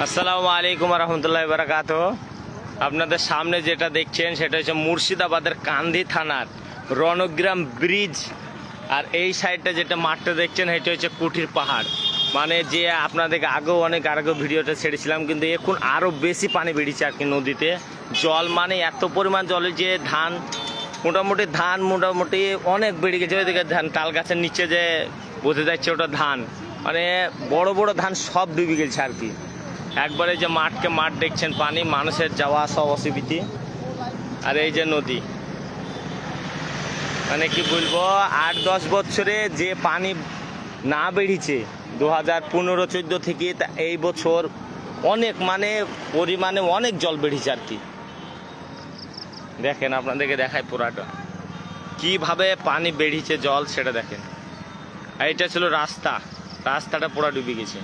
আসসালামু আলাইকুম রহমতুল্লাহি বারাকাতুহু। আপনাদের সামনে যেটা দেখছেন সেটা হচ্ছে মুর্শিদাবাদের কান্দি থানার রণগ্রাম ব্রিজ। আর এই সাইডটা যেটা মাঠটা দেখছেন এটা হচ্ছে কুঠির পাহাড়। মানে যে আপনাদেরকে আগেও অনেক ভিডিওটা ছেড়েছিলাম, কিন্তু এখন আরও বেশি পানি বেরিয়েছে আর কি নদীতে। জল মানে এত পরিমাণ জলে যে ধান মোটামুটি অনেক বেড়ে গেছে। ওইদিকে ধান তাল গাছের নিচে যে বোঝা যাচ্ছে ওটা ধান, মানে বড় বড় ধান সব ডুবে গেছে আর কি। একবারে যে মাঠ দেখছেন, পানি, মানুষের যাওয়া আসা অসুবিধে। আর এই যে নদী, মানে কি বলবো, 8-10 বছরে যে পানি না বেরিয়েছে 2015-14 থেকে, তা এই বছর অনেক মানে পরিমাণে অনেক জল বেরিয়েছে আর কি। দেখেন, আপনাদেরকে দেখায় পুরাটা কিভাবে পানি বেরিয়েছে, জল সেটা দেখেন। আর এটা ছিল রাস্তাটা পুরো ডুবে গেছে।